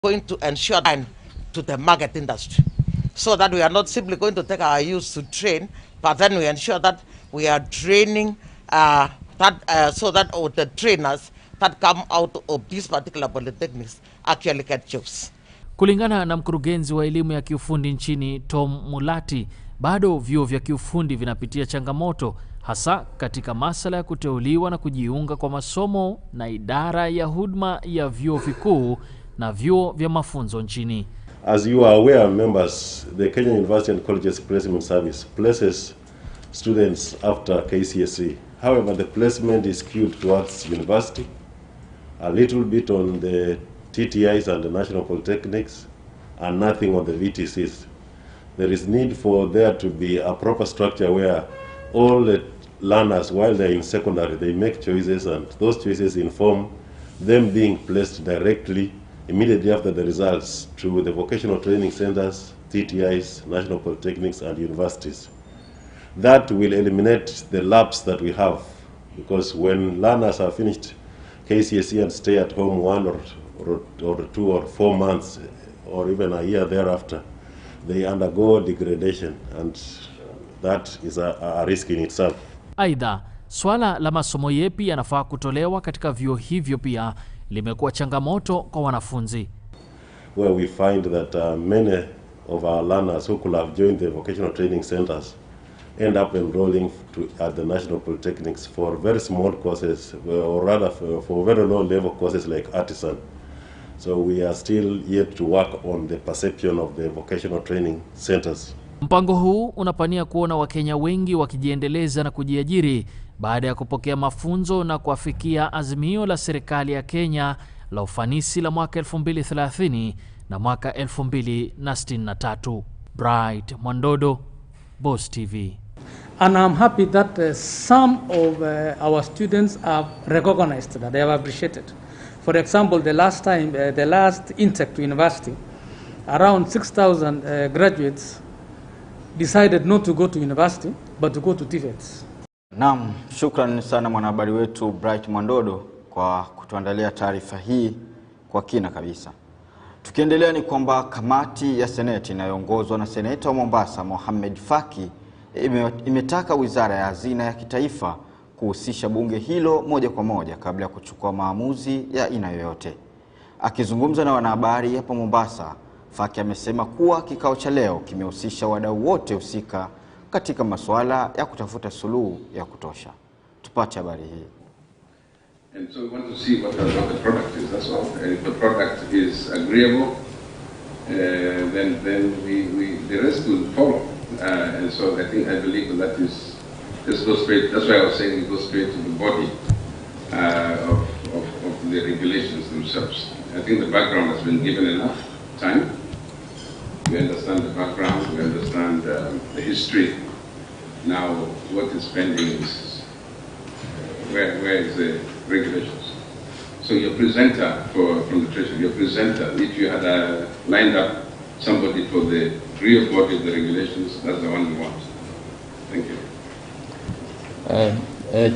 going to ensure to the market industry, so that we are not simply going to take our youth to train, but then we ensure that we are training so that the trainers that come out of these particular polytechnics actually get jobs. Kulingana na mkurugenzi wa elimu ya kiufundi nchini Tom Mulati, bado vyuo vya kiufundi vinapitia changamoto hasa katika masuala ya kuteuliwa na kujiunga kwa masomo na idara ya huduma ya vyuo vikuu na vyuo vya mafunzo nchini. As you are aware, members, the Kenya University and Colleges Placement Service places students after KCSE. However, the placement is skewed towards university, a little bit on the TTIs and the national polytechnics, and nothing on the VTCs. There is need for there to be a proper structure where all the learners, while they're in secondary, they make choices, and those choices inform them being placed directly immediately after the results to the vocational training centers, TTIs, national polytechnics, and universities. That will eliminate the lapse that we have, because when learners are finished KCSE and stay at home 1 or 2 or 4 months, or even a year thereafter, they undergo degradation, and that is a risk in itself. Aidha, swala la masomo yepi yanafaa kutolewa katika vyuo hivyo pia limekuwa changamoto kwa wanafunzi. Where we find that many of our learners who could have joined the vocational training centers end up enrolling at the national polytechnics for very small courses, or rather for very low level courses like artisan. So we are still yet to work on the perception of the vocational training centers. Mpango huu unapania kuona Wakenya wengi wakijiendeleza na kujiajiri baada ya kupokea mafunzo na kuafikia azimio la serikali ya Kenya la ufanisi la mwaka 2030 na mwaka 2063. Bright Mwandodo, Boss TV. And I'm happy that some of our students are recognized, that they have appreciated. For example, the last intake to university, around 6,000 graduates decided not to go to university, but to go to TVETs. Naam, shukrani sana mwanahabari wetu Bright Mwandodo kwa kutuandalia taarifa hii kwa kina kabisa. Tukiendelea ni kwamba kamati ya Seneti inayoongozwa na Seneta wa Mombasa Mohamed Faki imetaka Wizara ya Hazina ya Kitaifa kuhusisha bunge hilo moja kwa moja kabla ya kuchukua maamuzi ya aina yoyote. Akizungumza na wanahabari hapa Mombasa, Faki amesema kuwa kikao cha leo kimehusisha wadau wote husika katika masuala ya kutafuta suluhu ya kutosha. Tupate habari hii. And so we want to see what the product is, that's all. And if the product is agreeable, then the rest will follow. And so I believe that is just go straight. That's why I was saying it goes straight to the body of the regulations themselves. I think the background has been given enough time. We understand the background, we understand the history. Now, what is pending is where is the regulations? So your presenter from the Treasury, your presenter, if you had lined up somebody for the real body of the regulations, that's the one we want. Thank you.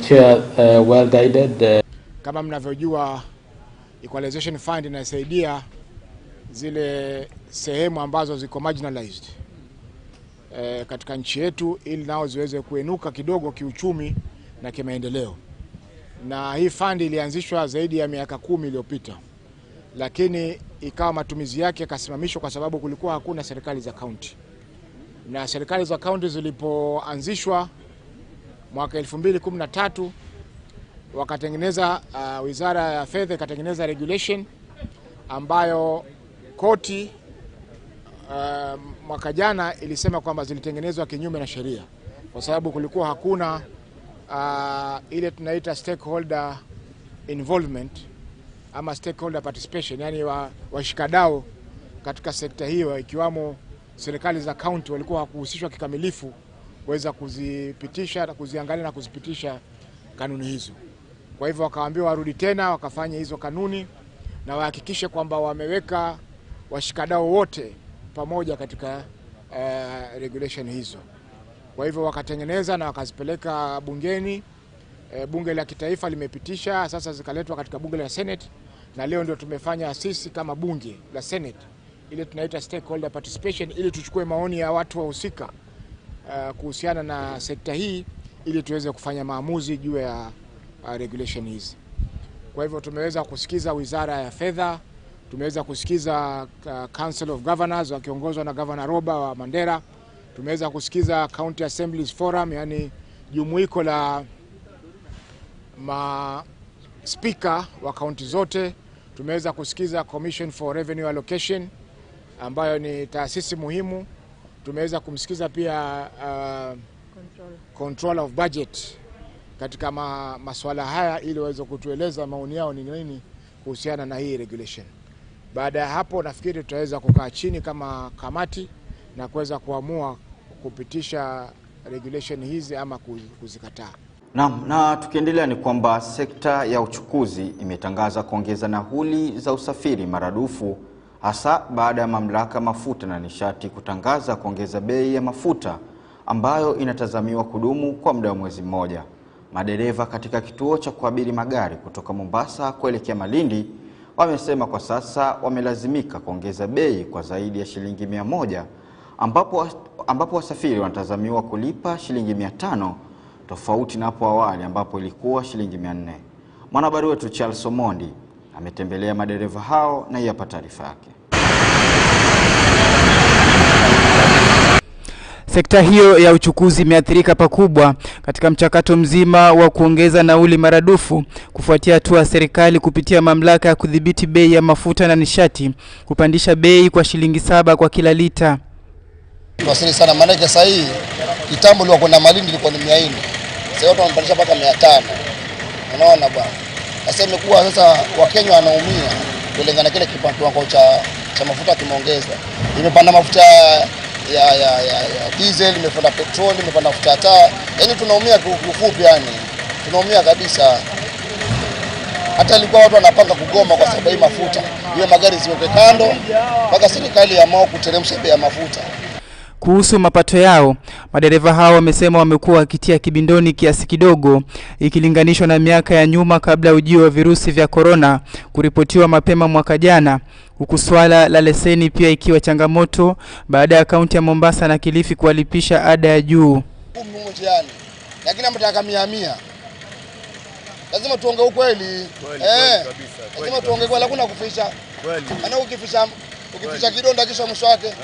Chair, well guided. Kama mnavyojua, Equalization Fund inasaidia zile sehemu ambazo ziko marginalized katika nchi yetu, ili nao ziweze kuenuka kidogo kiuchumi na kimaendeleo. Na hii fund ilianzishwa zaidi ya miaka 10 iliyopita, lakini ikawa matumizi yake yakasimamishwa kwa sababu kulikuwa hakuna serikali za county. Na serikali za county zilipoanzishwa mwaka 2013, wakatengeneza Wizara ya Fedha ikatengeneza regulation ambayo koti mwaka jana ilisema kwamba zilitengenezwa kinyume na sheria, kwa sababu kulikuwa hakuna ile tunaita stakeholder involvement ama stakeholder participation, yani washikadau katika sekta hiyo, ikiwamo serikali za county walikuwa hakuhusishwa kikamilifu kuweza kuzipitisha na kuziangalia na kuzipitisha kanuni hizo. Kwa hivyo wakaambiwa warudi tena wakafanya hizo kanuni na wahakikishe kwamba wameweka washikadau wote pamoja katika regulation hizo. Kwa hivyo wakatengeneza na wakazipeleka bungeni. Bunge la kitaifa limepitisha, sasa zikaletwa katika bunge la Senate na leo ndio tumefanya sisi kama bunge la Senate ile tunaita stakeholder participation, ili tuchukue maoni ya watu wahusika kuhusiana na sekta hii ili tuweze kufanya maamuzi juu ya regulation hizi. Kwa hivyo tumeweza kusikiza Wizara ya Fedha, tumeweza kusikiza Council of Governors wakiongozwa na Governor Roba wa Mandera, tumeweza kusikiza County Assemblies Forum, yani jumuiko la speaker wa kaunti zote, tumeweza kusikiza Commission for Revenue Allocation ambayo ni taasisi muhimu, tumeweza kumsikiza pia Control of Budget katika masuala haya ili waweze kutueleza maoni yao ni nini kuhusiana na hii regulation. Baada ya hapo nafikiri tutaweza kukaa chini kama kamati na kuweza kuamua kupitisha regulation hizi ama kuzikataa. Naam, na tukiendelea ni kwamba sekta ya uchukuzi imetangaza kuongeza nauli za usafiri maradufu, hasa baada ya mamlaka mafuta na nishati kutangaza kuongeza bei ya mafuta ambayo inatazamiwa kudumu kwa muda wa mwezi mmoja. Madereva katika kituo cha kuabiri magari kutoka Mombasa kuelekea Malindi wamesema kwa sasa wamelazimika kuongeza bei kwa zaidi ya shilingi 100, ambapo wasafiri wanatazamiwa kulipa shilingi 500, tofauti na hapo awali ambapo ilikuwa shilingi 400. Mwanahabari wetu Charles Omondi ametembelea madereva hao na hapa taarifa yake. Sekta hiyo ya uchukuzi imeathirika pakubwa katika mchakato mzima wa kuongeza nauli maradufu kufuatia hatua ya serikali kupitia mamlaka ya kudhibiti bei ya mafuta na nishati kupandisha bei kwa shilingi 7 kwa kila lita. Tunasiri sana maana sasa hii kitambo ilikuwa kwenda Malindi ilikuwa ni 400. Sasa watu wamepandisha mpaka 500. Unaona bwana. Sasa imekuwa sasa Wakenya wanaumia kulingana kile kiwango cha mafuta kimeongeza. Imepanda mafuta ya diesel, imepanda petrol, imepanda mafuta ya taa. Yaani tunaumia kufupi, yani tunaumia kabisa. Hata ilikuwa watu wanapanga kugoma kwa sababu ya mafuta. Hiyo magari ziweke kando mpaka serikali iamue kuteremsha bei ya mafuta. Kuhusu mapato yao, madereva hao wamesema wamekuwa wakitia kibindoni kiasi kidogo ikilinganishwa na miaka ya nyuma kabla ujio wa virusi vya corona kuripotiwa mapema mwaka jana, huku swala la leseni pia ikiwa changamoto baada ya kaunti ya Mombasa na Kilifi kuwalipisha ada ya juu. Lakini mtaka 100. Lazima tuongee ukweli. Lazima tuongee kweli, hakuna kuficha. Kweli. Ana ukificha kidonda kisha mwisho wake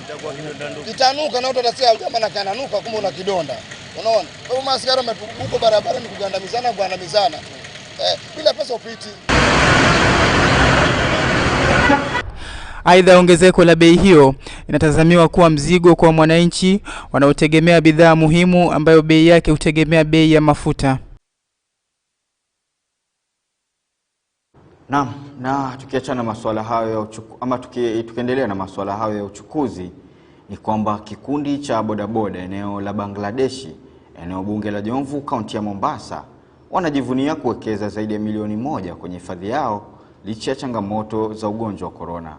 itakuwa kidonda ndugu. Kitanuka na watu watasema kama na kananuka kumbe una kidonda. Unaona? Kwa hiyo maskari uko barabara ni kugandamizana. Bila pesa upiti. Aidha, ongezeko la bei hiyo inatazamiwa kuwa mzigo kwa mwananchi wanaotegemea bidhaa muhimu ambayo bei yake hutegemea bei ya mafuta. Na tukiachana masuala hayo ya tukiendelea na masuala hayo ya uchukuzi ni kwamba kikundi cha bodaboda eneo la Bangladeshi, eneo bunge la Jomvu, kaunti ya Mombasa, wanajivunia kuwekeza zaidi ya milioni 1 kwenye hifadhi yao licha ya changamoto za ugonjwa wa corona.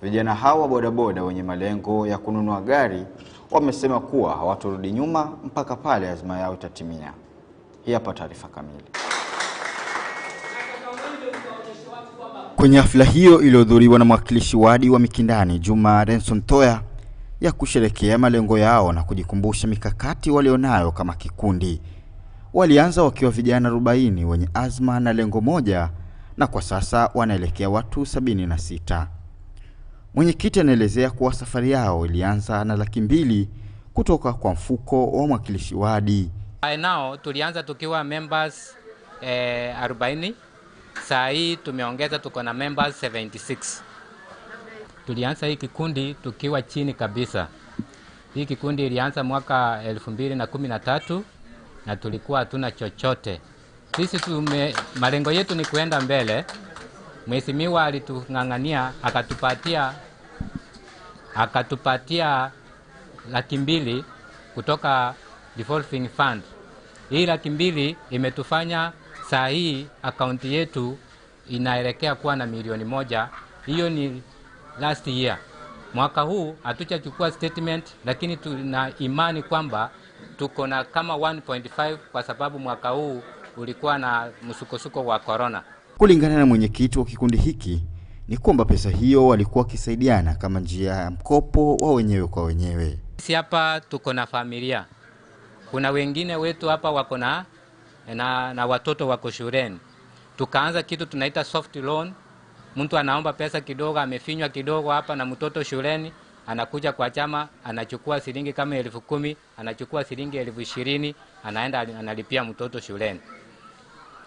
Vijana hawa wa bodaboda wenye malengo ya kununua gari wamesema kuwa hawatorudi nyuma mpaka pale azma yao itatimia. Hii hapa taarifa kamili. Kwenye hafla hiyo iliyodhuriwa na mwakilishi wadi wa Mikindani Juma ya kusherekea malengo yao na kujikumbusha mikakati walionayo kama kikundi. Walianza wakiwa vijana 40 wenye azma na lengo moja, na kwa sasa wanaelekea watu 76. Mwenyekiti anaelezea kuwa safari yao ilianza na 200,000 kutoka kwa mfuko wa mwakilishi wadi. By now tulianza tukiwa members 40. Saa hii tumeongeza tuko na members 76. Tulianza hii kikundi tukiwa chini kabisa. Hii kikundi ilianza mwaka 2013 na tulikuwa hatuna chochote. Sisi malengo yetu ni kuenda mbele. Mheshimiwa alitungangania akatupatia 200,000 kutoka devolving fund. Hii 200,000 imetufanya saa hii akaunti yetu inaelekea kuwa na milioni 1. Hiyo ni last year. Mwaka huu hatuchachukua statement, lakini tuna imani kwamba tuko na kama 1.5 kwa sababu mwaka huu ulikuwa na msukosuko wa corona. Kulingana na mwenyekiti wa kikundi hiki, ni kwamba pesa hiyo walikuwa wakisaidiana kama njia ya mkopo wa wenyewe kwa wenyewe. Sisi hapa tuko na familia. Kuna wengine wetu hapa wako na watoto wako shuleni. Tukaanza kitu tunaita soft loan. Mtu anaomba pesa kidogo, amefinywa kidogo hapa na mtoto shuleni, anakuja kwa chama, anachukua shilingi kama 10,000, anachukua shilingi 20,000, anaenda analipia mtoto shuleni.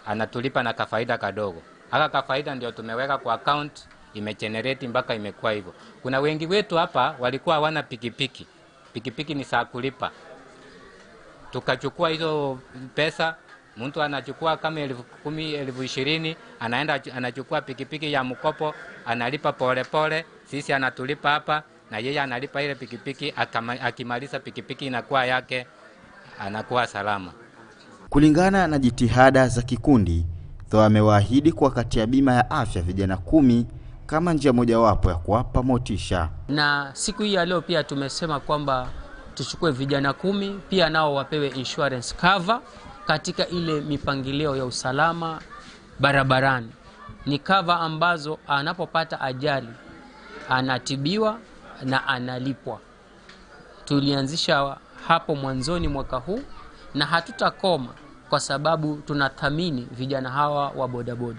Anatulipa na kafaida kadogo. Haka kafaida ndio tumeweka kwa account, imegenerate mpaka imekuwa hivyo. Kuna wengi wetu hapa walikuwa hawana pikipiki. Pikipiki ni saa kulipa. Tukachukua hizo pesa, mtu anachukua kama 10,000, 20,000, anaenda anachukua pikipiki ya mkopo, analipa pole pole, sisi anatulipa hapa na yeye analipa ile pikipiki, akimaliza pikipiki inakuwa yake, anakuwa salama. Kulingana na jitihada za kikundi, Thoa amewaahidi kuwakatia bima ya afya vijana 10 kama njia mojawapo ya kuwapa motisha. Na siku hii ya leo pia tumesema kwamba tuchukue vijana 10 pia nao wapewe insurance cover katika ile mipangilio ya usalama barabarani. Ni cover ambazo anapopata ajali anatibiwa na analipwa. Tulianzisha hapo mwanzoni mwaka huu na hatutakoma kwa sababu tunathamini vijana hawa wa bodaboda.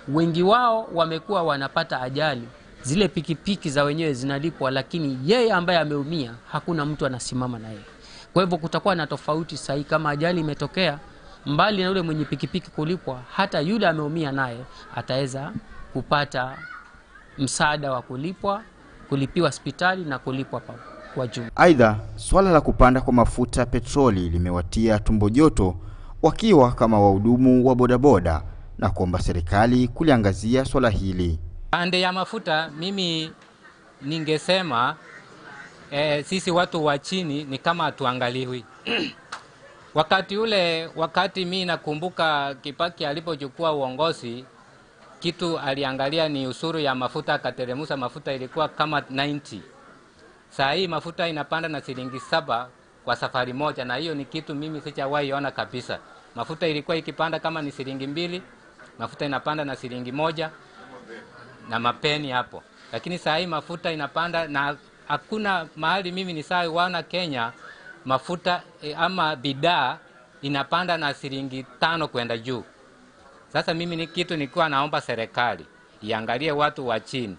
Wengi wao wamekuwa wanapata ajali, zile pikipiki za wenyewe zinalipwa, lakini yeye ambaye ameumia hakuna mtu anasimama na yeye. Kwa hivyo kutakuwa na tofauti sahihi kama ajali imetokea, mbali na yule mwenye pikipiki kulipwa, hata yule ameumia naye ataweza kupata msaada wa kulipiwa hospitali na kulipwa kwa jumla. Aidha, swala la kupanda kwa mafuta petroli limewatia tumbo joto wakiwa kama wahudumu wa bodaboda na kuomba serikali kuliangazia swala hili. Pande ya mafuta mimi ningesema sisi watu wa chini ni kama hatuangaliwi. Wakati mimi nakumbuka Kibaki alipochukua uongozi, kitu aliangalia ni usuru ya mafuta, akateremsha mafuta ilikuwa kama 90. Saa hii mafuta inapanda na shilingi 7 kwa safari moja, na hiyo ni kitu mimi sijawahi ona kabisa. Mafuta ilikuwa ikipanda kama ni shilingi 2, mafuta inapanda na shilingi 1 na mapeni hapo. Lakini saa hii mafuta inapanda na hakuna mahali mimi nishawaona Kenya mafuta ama bidhaa inapanda na shilingi 5 kwenda juu. Sasa mimi ni kitu nilikuwa naomba serikali iangalie watu wa chini.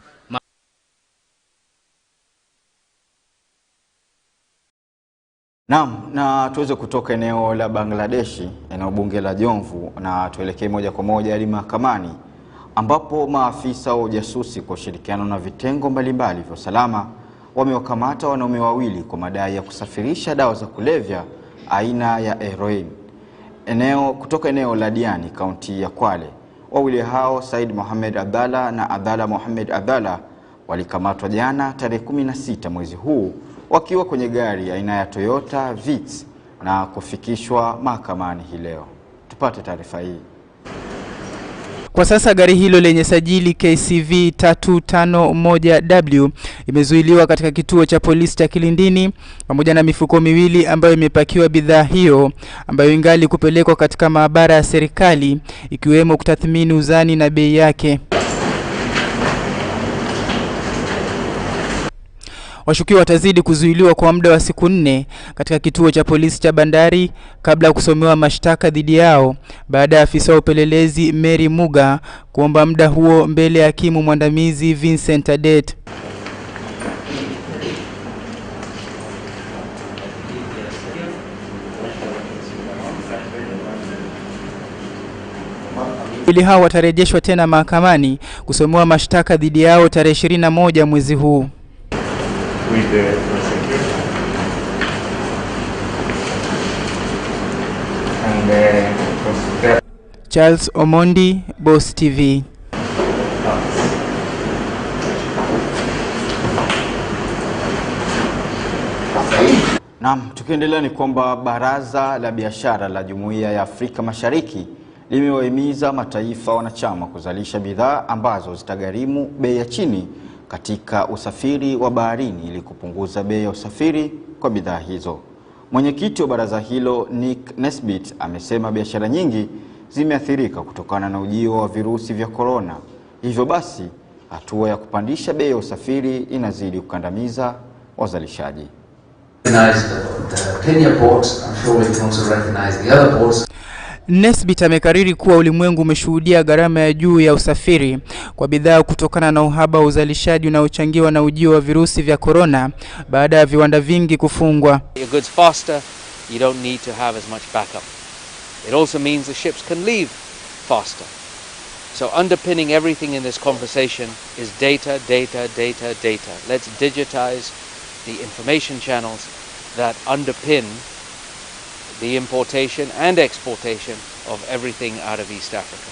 Naam, na tuweze kutoka eneo la Bangladeshi, eneo bunge la Jomvu, na tuelekee moja kwa moja hadi mahakamani ambapo maafisa wa ujasusi kwa ushirikiano na vitengo mbalimbali vya usalama wamewakamata wanaume wawili kwa madai ya kusafirisha dawa za kulevya aina ya heroin kutoka eneo la Diani, kaunti ya Kwale. Wawili hao, Said Mohamed Abdalla na Abdalla Mohamed Abdalla, walikamatwa jana tarehe 16 mwezi huu wakiwa kwenye gari aina ya Toyota Vitz na kufikishwa mahakamani hii leo. Tupate taarifa hii. Kwa sasa gari hilo lenye sajili KCV 351W imezuiliwa katika kituo cha polisi cha Kilindini pamoja na mifuko miwili ambayo imepakiwa bidhaa hiyo ambayo ingali kupelekwa katika maabara ya serikali ikiwemo kutathmini uzani na bei yake. Washukiwa watazidi kuzuiliwa kwa muda wa siku 4 katika kituo cha polisi cha Bandari kabla ya kusomewa mashtaka dhidi yao baada ya afisa wa upelelezi Mary Muga kuomba muda huo mbele ya hakimu mwandamizi Vincent Adet. Wawili hao watarejeshwa tena mahakamani kusomewa mashtaka dhidi yao tarehe 21 mwezi huu. With the prosecution and Charles Omondi, Boss TV. Naam, tukiendelea ni kwamba Baraza la Biashara la Jumuiya ya Afrika Mashariki limewahimiza mataifa wanachama kuzalisha bidhaa ambazo zitagharimu bei ya chini katika usafiri wa baharini ili kupunguza bei ya usafiri kwa bidhaa hizo. Mwenyekiti wa baraza hilo Nick Nesbitt amesema biashara nyingi zimeathirika kutokana na ujio wa virusi vya korona. Hivyo basi, hatua ya kupandisha bei ya usafiri inazidi kukandamiza wazalishaji. Nesbit amekariri kuwa ulimwengu umeshuhudia gharama ya juu ya usafiri kwa bidhaa kutokana na uhaba wa uzalishaji unaochangiwa na ujio wa virusi vya corona baada ya viwanda vingi kufungwa. Your goods faster, you don't need to have as much backup. It also means the ships can leave faster. So underpinning everything in this conversation is data, data, data, data. Let's digitize the information channels that underpin the importation and exportation of everything out of East Africa.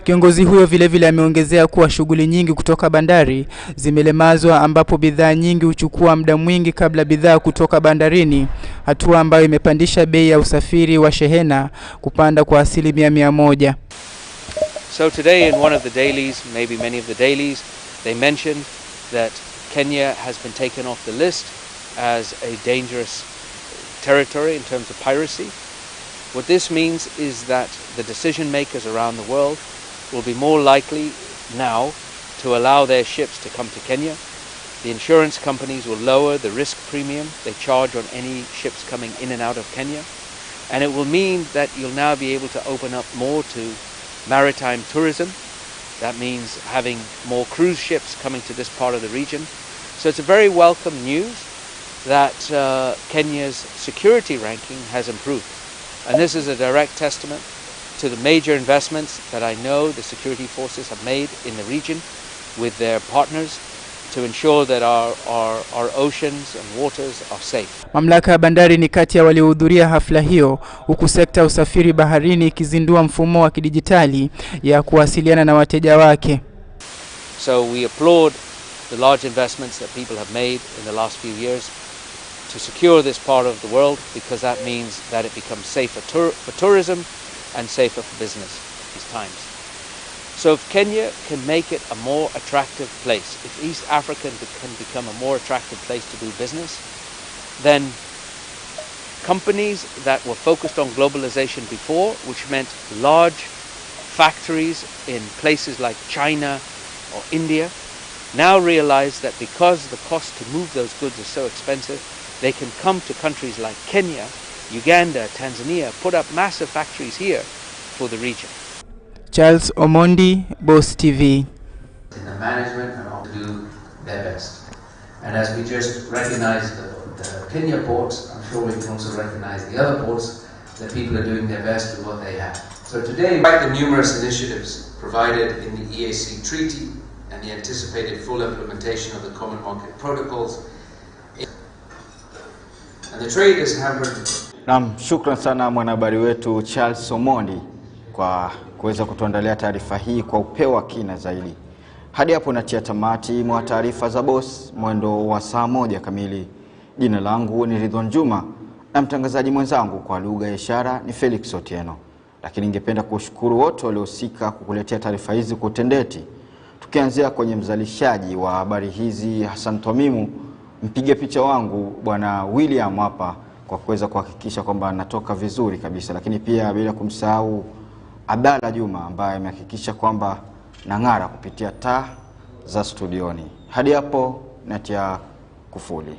Kiongozi huyo vile ameongezea kuwa shughuli nyingi kutoka bandari zimelemazwa, ambapo bidhaa nyingi huchukua muda mwingi kabla bidhaa kutoka bandarini, hatua ambayo imepandisha bei ya usafiri wa shehena kupanda kwa 100%. So today in one of the dailies, maybe many of the dailies, they mentioned that Kenya has been taken off the list as a dangerous territory in terms of piracy. What this means is that the decision makers around the world will be more likely now to allow their ships to come to Kenya. The insurance companies will lower the risk premium they charge on any ships coming in and out of Kenya. And it will mean that you'll now be able to open up more to maritime tourism. That means having more cruise ships coming to this part of the region. So it's a very welcome news that Kenya's security ranking has improved. And this is a direct testament to the major investments that I know the security forces have made in the region with their partners to ensure that our oceans and waters are safe. Mamlaka ya bandari ni kati ya waliohudhuria hafla hiyo, huku sekta usafiri baharini ikizindua mfumo wa kidijitali ya kuwasiliana na wateja wake. So we applaud the large investments that people have made in the last few years to secure this part of the world, because that means that it becomes safer for tourism and safer for business these times. So if Kenya can make it a more attractive place, if East Africa can become a more attractive place to do business, then companies that were focused on globalization before, which meant large factories in places like China or India, now realize that because the cost to move those goods is so expensive, they can come to countries like Kenya, Uganda, Tanzania, put up massive factories here for the region. Charles Omondi, Boss TV. In the management and all to do their best. And as we just recognize the Kenya ports, I'm sure we can also recognize the other ports, that people are doing their best with what they have. So today, despite the numerous initiatives provided in the EAC Treaty and the anticipated full implementation of the Common Market Protocols, and the trade is hampered. Shukran sana mwanahabari wetu Charles Omondi kwa kuweza kutuandalia taarifa hii kwa upeo wa kina zaidi. Hadi hapo natia tamati mwa taarifa za Boss mwendo wa saa 1 kamili. Jina langu ni Ridhiwani Juma na mtangazaji mwenzangu kwa lugha ya ishara ni Felix Otieno. Lakini ningependa kushukuru wote waliohusika kukuletea taarifa hizi kwa utendeti. Tukianzia kwenye mzalishaji wa habari hizi Hassan Twamimu, mpige picha wangu bwana William hapa kwa kuweza kuhakikisha kwamba anatoka vizuri kabisa, lakini pia bila kumsahau Abdalla Juma ambaye amehakikisha kwamba nang'ara kupitia taa za studioni. Hadi hapo natia kufuli.